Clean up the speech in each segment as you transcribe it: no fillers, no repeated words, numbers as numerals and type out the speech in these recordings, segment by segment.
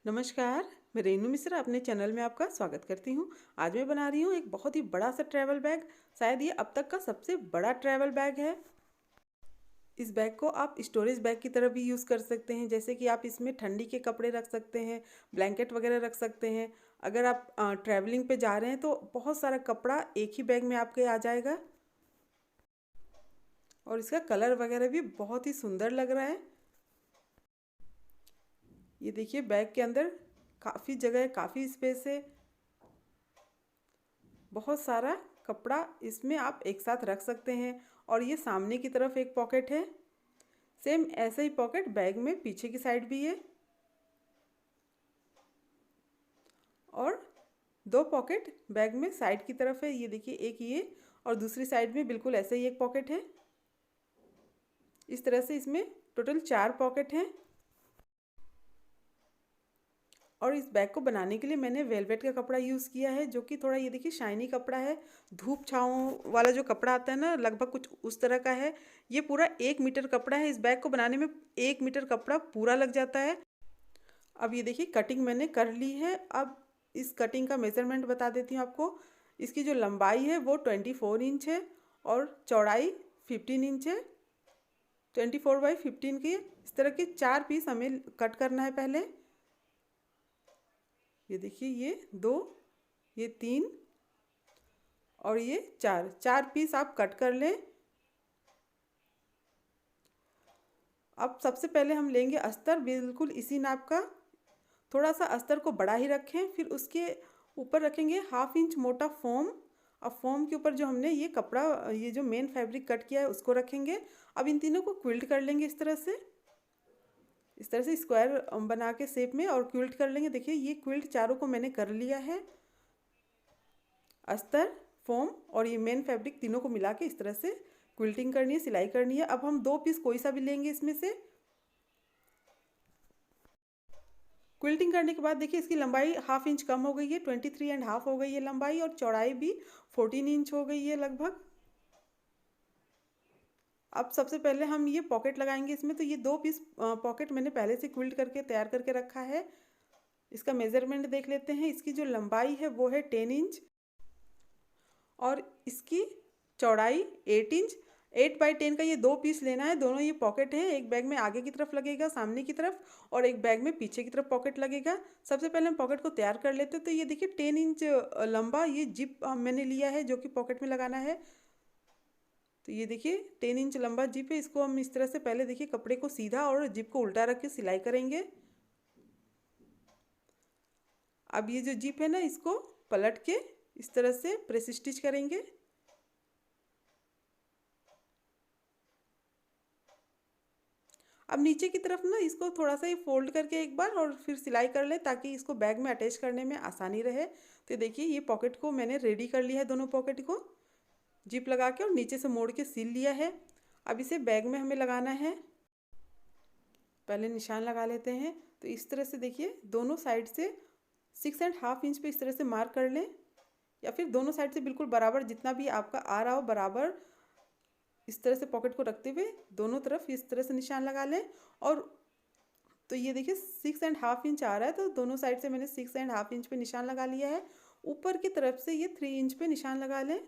नमस्कार। मैं रेनू मिश्रा अपने चैनल में आपका स्वागत करती हूँ। आज मैं बना रही हूँ एक बहुत ही बड़ा सा ट्रैवल बैग। शायद ये अब तक का सबसे बड़ा ट्रैवल बैग है। इस बैग को आप स्टोरेज बैग की तरह भी यूज़ कर सकते हैं, जैसे कि आप इसमें ठंडी के कपड़े रख सकते हैं, ब्लैंकेट वगैरह रख सकते हैं। अगर आप ट्रैवलिंग पे जा रहे हैं तो बहुत सारा कपड़ा एक ही बैग में आपके आ जाएगा। और इसका कलर वगैरह भी बहुत ही सुंदर लग रहा है। ये देखिए, बैग के अंदर काफ़ी जगह है, काफ़ी स्पेस है। बहुत सारा कपड़ा इसमें आप एक साथ रख सकते हैं। और ये सामने की तरफ एक पॉकेट है। सेम ऐसा ही पॉकेट बैग में पीछे की साइड भी है। और दो पॉकेट बैग में साइड की तरफ है। ये देखिए, एक ये और दूसरी साइड में बिल्कुल ऐसे ही एक पॉकेट है। इस तरह से इसमें टोटल 4 पॉकेट हैं। और इस बैग को बनाने के लिए मैंने वेलवेट का कपड़ा यूज़ किया है, जो कि थोड़ा, ये देखिए, शाइनी कपड़ा है। धूप छाँव वाला जो कपड़ा आता है ना, लगभग कुछ उस तरह का है। ये पूरा 1 मीटर कपड़ा है। इस बैग को बनाने में 1 मीटर कपड़ा पूरा लग जाता है। अब ये देखिए, कटिंग मैंने कर ली है। अब इस कटिंग का मेज़रमेंट बता देती हूँ आपको। इसकी जो लंबाई है वो 24 इंच है और चौड़ाई 15 इंच है। 24 बाई 15 की इस तरह के 4 पीस हमें कट करना है पहले। ये देखिए, ये 2, ये 3 और ये 4 पीस आप कट कर लें। अब सबसे पहले हम लेंगे अस्तर, बिल्कुल इसी नाप का। थोड़ा सा अस्तर को बड़ा ही रखें। फिर उसके ऊपर रखेंगे 1/2 इंच मोटा फोम। अब फोम के ऊपर जो हमने ये कपड़ा, ये जो मेन फैब्रिक कट किया है, उसको रखेंगे। अब इन तीनों को क्विल्ट कर लेंगे इस तरह से स्क्वायर बना के शेप में, और क्विल्ट कर लेंगे। देखिए, ये क्विल्ट चारों को मैंने कर लिया है। अस्तर, फोम और ये मेन फैब्रिक तीनों को मिला के इस तरह से क्विल्टिंग करनी है, सिलाई करनी है। अब हम 2 पीस कोई सा भी लेंगे इसमें से। क्विल्टिंग करने के बाद देखिए, इसकी लंबाई 1/2 इंच कम हो गई है, 23.5 हो गई है लंबाई। और चौड़ाई भी 14 इंच हो गई है लगभग। अब सबसे पहले हम ये पॉकेट लगाएंगे इसमें। तो ये 2 पीस पॉकेट मैंने पहले से क्विल्ट करके तैयार करके रखा है। इसका मेज़रमेंट देख लेते हैं। इसकी जो लंबाई है वो है 10 इंच और इसकी चौड़ाई 8 इंच। 8 बाई 10 का ये 2 पीस लेना है। दोनों ये पॉकेट है। एक बैग में आगे की तरफ लगेगा, सामने की तरफ, और एक बैग में पीछे की तरफ पॉकेट लगेगा। सबसे पहले हम पॉकेट को तैयार कर लेते हैं। तो ये देखिए, 10 इंच लंबा ये जिप मैंने लिया है, जो कि पॉकेट में लगाना है। तो ये देखिए, 10 इंच लंबा जिप है। इसको हम इस तरह से पहले देखिए कपड़े को सीधा और जिप को उल्टा रख के सिलाई करेंगे। अब ये जो जिप है ना, इसको पलट के इस तरह से प्रेस स्टिच करेंगे। अब नीचे की तरफ ना, इसको थोड़ा सा ही फोल्ड करके एक बार और फिर सिलाई कर ले, ताकि इसको बैग में अटैच करने में आसानी रहे। तो देखिए, ये पॉकेट को मैंने रेडी कर लिया है, दोनों पॉकेट को जिप लगा के और नीचे से मोड़ के सिल लिया है। अब इसे बैग में हमें लगाना है। पहले निशान लगा लेते हैं। तो इस तरह से देखिए, दोनों साइड से 6.5 इंच पे इस तरह से मार्क कर लें, या फिर दोनों साइड से बिल्कुल बराबर, जितना भी आपका आ रहा हो बराबर, इस तरह से पॉकेट को रखते हुए दोनों तरफ इस तरह से निशान लगा लें। और तो ये देखिए, 6.5 इंच आ रहा है, तो दोनों साइड से मैंने 6.5 इंच पे निशान लगा लिया है। ऊपर की तरफ से ये 3 इंच पे निशान लगा लें।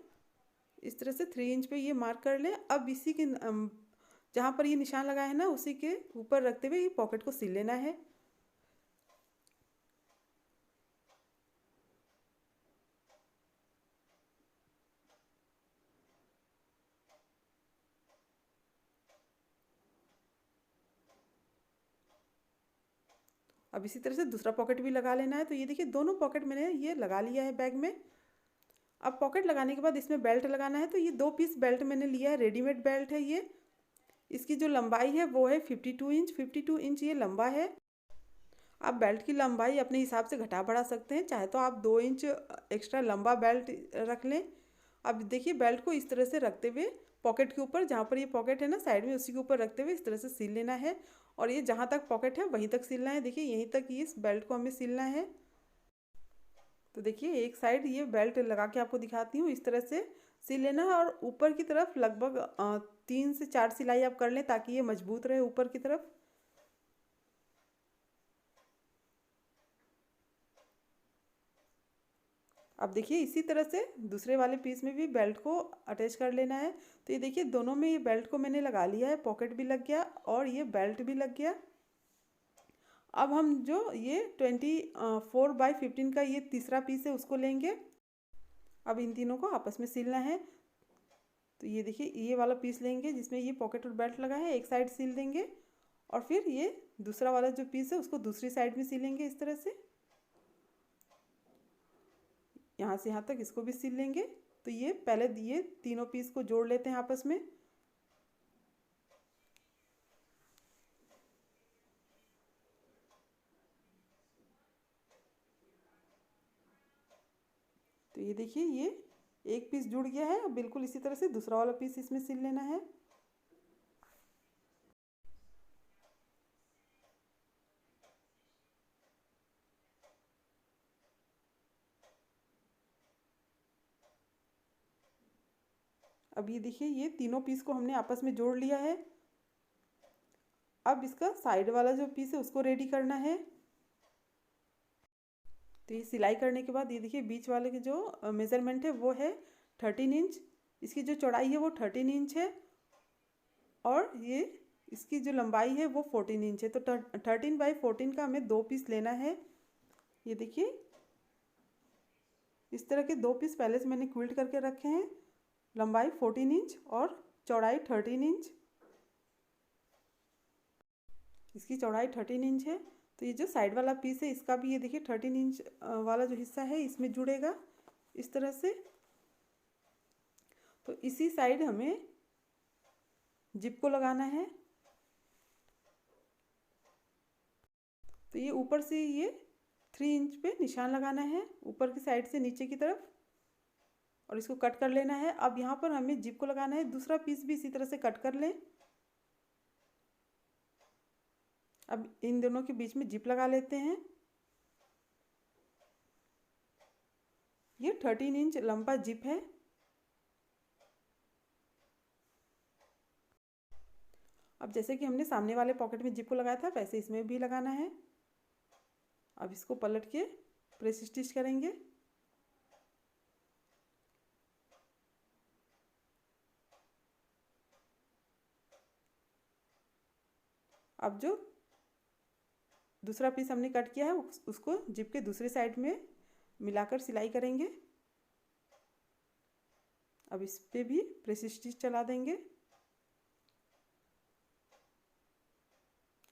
इस तरह से 3 इंच पे ये मार्क कर लें। अब इसी के जहाँ पर ये निशान लगा है ना, उसी के ऊपर रखते हुए ये पॉकेट को सिल लेना है। अब इसी तरह से दूसरा पॉकेट भी लगा लेना है। तो ये देखिए, दोनों पॉकेट मैंने ये लगा लिया है बैग में। अब पॉकेट लगाने के बाद इसमें बेल्ट लगाना है। तो ये 2 पीस बेल्ट मैंने लिया है, रेडीमेड बेल्ट है ये। इसकी जो लंबाई है वो है 52 इंच। 52 इंच ये लंबा है। आप बेल्ट की लंबाई अपने हिसाब से घटा बढ़ा सकते हैं। चाहे तो आप 2 इंच एक्स्ट्रा लंबा बेल्ट रख लें। अब देखिए, बेल्ट को इस तरह से रखते हुए पॉकेट के ऊपर, जहाँ पर ये पॉकेट है ना साइड में, उसी के ऊपर रखते हुए इस तरह से सिल लेना है। और ये जहाँ तक पॉकेट है वहीं तक सिलना है। देखिए, यहीं तक ये इस बेल्ट को हमें सिलना है। तो देखिए, एक साइड ये बेल्ट लगा के आपको दिखाती हूँ। इस तरह से सिल लेना है। और ऊपर की तरफ लगभग 3 से 4 सिलाई आप कर लें, ताकि ये मजबूत रहे ऊपर की तरफ। अब देखिए इसी तरह से दूसरे वाले पीस में भी बेल्ट को अटैच कर लेना है। तो ये देखिए दोनों में ये बेल्ट को मैंने लगा लिया है, पॉकेट भी लग गया और ये बेल्ट भी लग गया। अब हम जो ये 24/15 का ये तीसरा पीस है उसको लेंगे। अब इन तीनों को आपस में सिलना है। तो ये देखिए ये वाला पीस लेंगे जिसमें ये पॉकेट और बेल्ट लगा है, एक साइड सिल देंगे और फिर ये दूसरा वाला जो पीस है उसको दूसरी साइड में सिलेंगे इस तरह से, यहाँ से यहाँ तक इसको भी सिल लेंगे। तो ये पहले ये तीनों पीस को जोड़ लेते हैं आपस में। तो ये देखिए ये एक पीस जुड़ गया है। अब बिल्कुल इसी तरह से दूसरा वाला पीस इसमें सिल लेना है। अब ये देखिए ये तीनों पीस को हमने आपस में जोड़ लिया है। अब इसका साइड वाला जो पीस है उसको रेडी करना है। तो ये सिलाई करने के बाद ये देखिए बीच वाले के जो मेज़रमेंट है वो है 13 इंच, इसकी जो चौड़ाई है वो 13 इंच है और ये इसकी जो लंबाई है वो 14 इंच है। तो 13/14 का हमें दो पीस लेना है। ये देखिए इस तरह के दो पीस पहले से मैंने क्विल्ट करके रखे हैं, लंबाई 14 इंच और चौड़ाई 13 इंच। इसकी चौड़ाई 13 इंच है। तो ये जो साइड वाला पीस है इसका भी ये देखिए 13 इंच वाला जो हिस्सा है इसमें जुड़ेगा इस तरह से। तो इसी साइड हमें जिप को लगाना है। तो ये ऊपर से ये 3 इंच पे निशान लगाना है ऊपर की साइड से नीचे की तरफ और इसको कट कर लेना है। अब यहाँ पर हमें जिप को लगाना है, दूसरा पीस भी इसी तरह से कट कर लें। अब इन दोनों के बीच में जिप लगा लेते हैं। ये 13 इंच लंबा जिप है। अब जैसे कि हमने सामने वाले पॉकेट में जिप को लगाया था वैसे इसमें भी लगाना है। अब इसको पलट के प्रेस स्टिच करेंगे। अब जो दूसरा पीस हमने कट किया है उसको जिप के दूसरी साइड में मिलाकर सिलाई करेंगे। अब इस पे भी प्रेस स्टिच चला देंगे।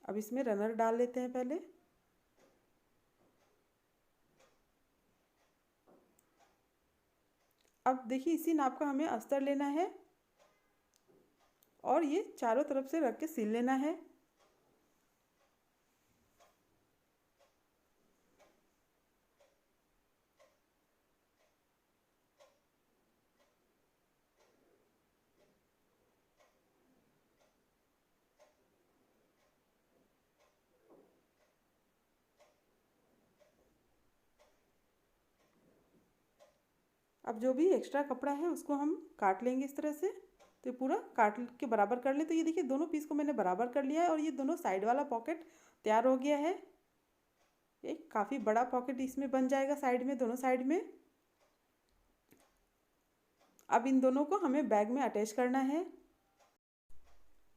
अब इसमें रनर डाल लेते हैं पहले। अब देखिए इसी नाप का हमें अस्तर लेना है और ये चारों तरफ से रख के सिल लेना है। अब जो भी एक्स्ट्रा कपड़ा है उसको हम काट लेंगे इस तरह से। तो पूरा काट के बराबर कर ले। तो ये देखिए दोनों पीस को मैंने बराबर कर लिया है और ये दोनों साइड वाला पॉकेट तैयार हो गया है। एक काफ़ी बड़ा पॉकेट इसमें बन जाएगा साइड में, दोनों साइड में। अब इन दोनों को हमें बैग में अटैच करना है।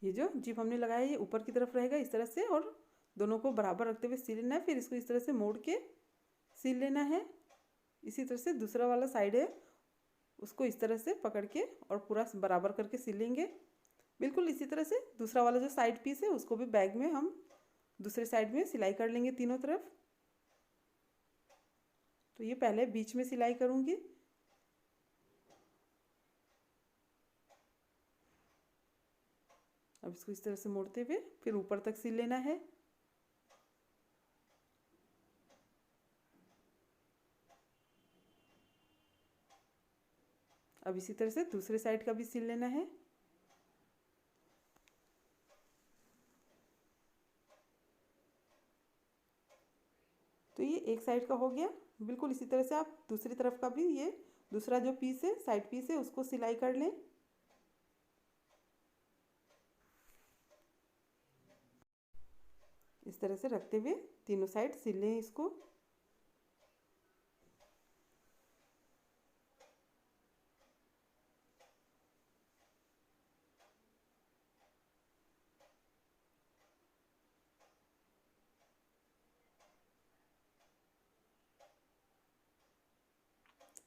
ये जो जिप हमने लगाया ये ऊपर की तरफ रहेगा इस तरह से और दोनों को बराबर रखते हुए सिल लेना है। फिर इसको इस तरह से मोड़ के सिल लेना है। इसी तरह से दूसरा वाला साइड है उसको इस तरह से पकड़ के और पूरा बराबर करके सिलेंगे। बिल्कुल इसी तरह से दूसरा वाला जो साइड पीस है उसको भी बैग में हम दूसरे साइड में सिलाई कर लेंगे तीनों तरफ। तो ये पहले बीच में सिलाई करूँगी। अब इसको इस तरह से मोड़ते हुए फिर ऊपर तक सिल लेना है। अब इसी तरह से दूसरे साइड का भी सिल लेना है। तो ये एक साइड का हो गया। बिल्कुल इसी तरह से आप दूसरी तरफ का भी ये दूसरा जो पीस है साइड पीस है उसको सिलाई कर लें। इस तरह से रखते हुए तीनों साइड सिल लें इसको।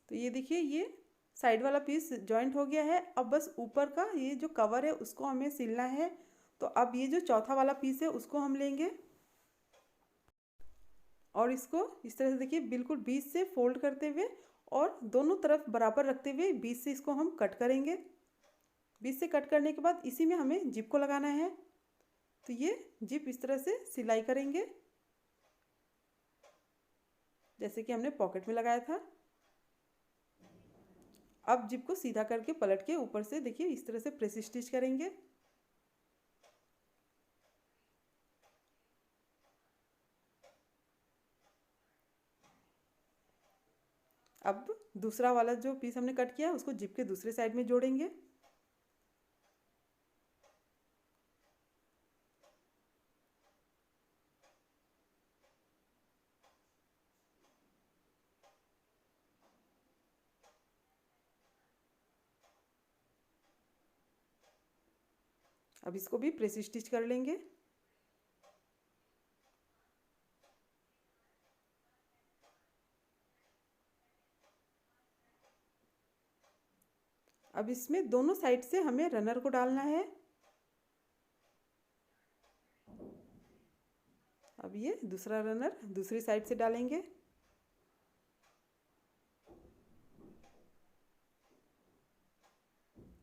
तो ये देखिए ये साइड वाला पीस जॉइंट हो गया है। अब बस ऊपर का ये जो कवर है उसको हमें सिलना है। तो अब ये जो चौथा वाला पीस है उसको हम लेंगे और इसको इस तरह से देखिए बिल्कुल बीच से फोल्ड करते हुए और दोनों तरफ बराबर रखते हुए बीच से इसको हम कट करेंगे। बीच से कट करने के बाद इसी में हमें जिप को लगाना है। तो ये जिप इस तरह से सिलाई करेंगे जैसे कि हमने पॉकेट में लगाया था। अब जिप को सीधा करके पलट के ऊपर से देखिए इस तरह से प्रेस स्टिच करेंगे। अब दूसरा वाला जो पीस हमने कट किया है उसको जिप के दूसरे साइड में जोड़ेंगे। अब इसको भी प्रेस स्टिच कर लेंगे। अब इसमें दोनों साइड से हमें रनर को डालना है। अब ये दूसरा रनर दूसरी साइड से डालेंगे।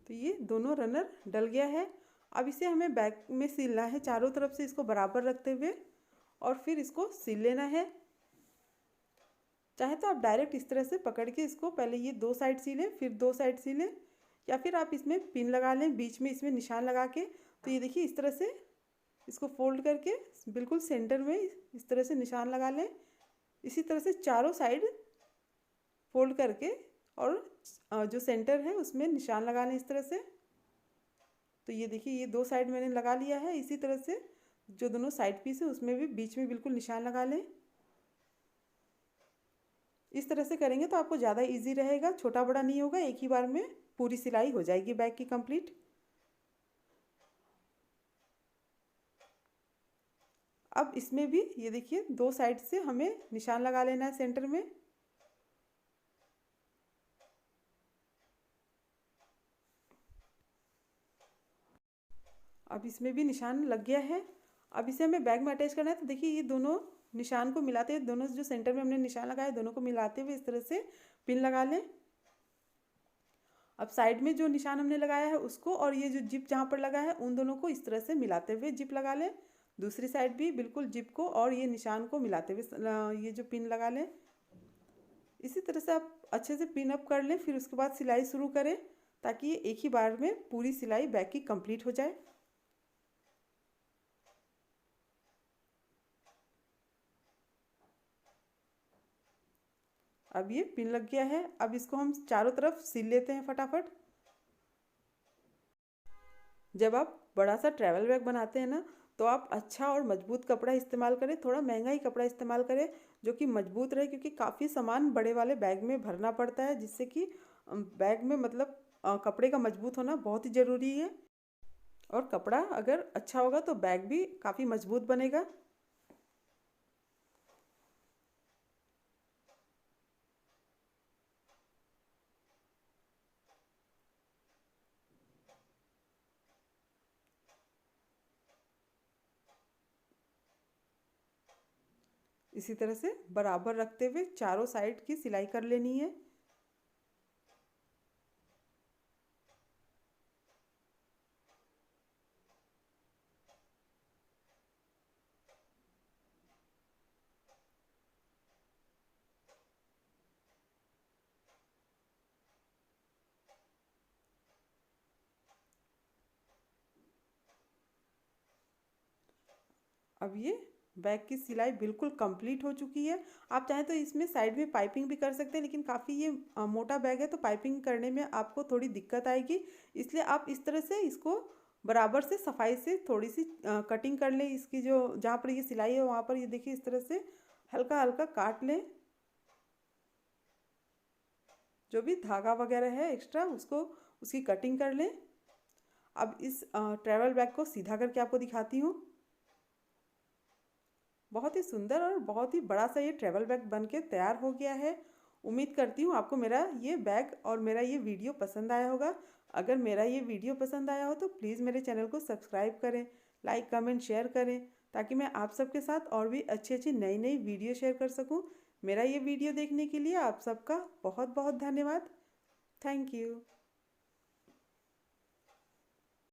तो ये दोनों रनर डल गया है। अब इसे हमें बैक में सिलना है, चारों तरफ से इसको बराबर रखते हुए और फिर इसको सिल लेना है। चाहे तो आप डायरेक्ट इस तरह से पकड़ के इसको पहले ये दो साइड सिलें फिर दो साइड सिलें, या फिर आप इसमें पिन लगा लें बीच में इसमें निशान लगा के। तो ये देखिए इस तरह से इसको फोल्ड करके बिल्कुल सेंटर में इस तरह से निशान लगा लें। इसी तरह से चारों साइड फोल्ड करके और जो सेंटर है उसमें निशान लगा लें इस तरह से। तो ये देखिए ये दो साइड मैंने लगा लिया है। इसी तरह से जो दोनों साइड पीस है उसमें भी बीच में बिल्कुल निशान लगा लें। इस तरह से करेंगे तो आपको ज़्यादा इजी रहेगा, छोटा बड़ा नहीं होगा, एक ही बार में पूरी सिलाई हो जाएगी बैग की कंप्लीट। अब इसमें भी ये देखिए दो साइड से हमें निशान लगा लेना है सेंटर में। अब इसमें भी निशान लग गया है। अब इसे हमें बैग में अटैच करना है। तो देखिए ये दोनों निशान को मिलाते हुए, दोनों जो सेंटर में हमने निशान लगाया दोनों को मिलाते हुए इस तरह से पिन लगा लें। अब साइड में जो निशान हमने लगाया है उसको और ये जो जिप जहाँ पर लगा है उन दोनों को इस तरह से मिलाते हुए जिप लगा लें। दूसरी साइड भी बिल्कुल जिप को और ये निशान को मिलाते हुए ये जो पिन लगा लें। इसी तरह से आप अच्छे से पिन अप कर लें, फिर उसके बाद सिलाई शुरू करें ताकि ये एक ही बार में पूरी सिलाई बैग की कंप्लीट हो जाए। अब ये पिन लग गया है। अब इसको हम चारों तरफ सिल लेते हैं फटाफट। जब आप बड़ा सा ट्रैवल बैग बनाते हैं ना तो आप अच्छा और मजबूत कपड़ा इस्तेमाल करें, थोड़ा महंगा ही कपड़ा इस्तेमाल करें जो कि मजबूत रहे, क्योंकि काफ़ी सामान बड़े वाले बैग में भरना पड़ता है जिससे कि बैग में मतलब कपड़े का मजबूत होना बहुत ही ज़रूरी है। और कपड़ा अगर अच्छा होगा तो बैग भी काफ़ी मजबूत बनेगा। इसी तरह से बराबर रखते हुए चारों साइड की सिलाई कर लेनी है। अब ये बैग की सिलाई बिल्कुल कंप्लीट हो चुकी है। आप चाहें तो इसमें साइड में पाइपिंग भी कर सकते हैं, लेकिन काफ़ी ये मोटा बैग है तो पाइपिंग करने में आपको थोड़ी दिक्कत आएगी। इसलिए आप इस तरह से इसको बराबर से सफाई से थोड़ी सी कटिंग कर लें। इसकी जो जहाँ पर ये सिलाई है वहाँ पर ये देखिए इस तरह से हल्का हल्का काट लें। जो भी धागा वगैरह है एक्स्ट्रा उसको उसकी कटिंग कर लें। अब इस ट्रैवल बैग को सीधा करके आपको दिखाती हूँ। बहुत ही सुंदर और बहुत ही बड़ा सा ये ट्रैवल बैग बन के तैयार हो गया है। उम्मीद करती हूँ आपको मेरा ये बैग और मेरा ये वीडियो पसंद आया होगा। अगर मेरा ये वीडियो पसंद आया हो तो प्लीज़ मेरे चैनल को सब्सक्राइब करें, लाइक कमेंट शेयर करें, ताकि मैं आप सबके साथ और भी अच्छी अच्छी नई नई वीडियो शेयर कर सकूँ। मेरा ये वीडियो देखने के लिए आप सबका बहुत बहुत धन्यवाद। Thank you.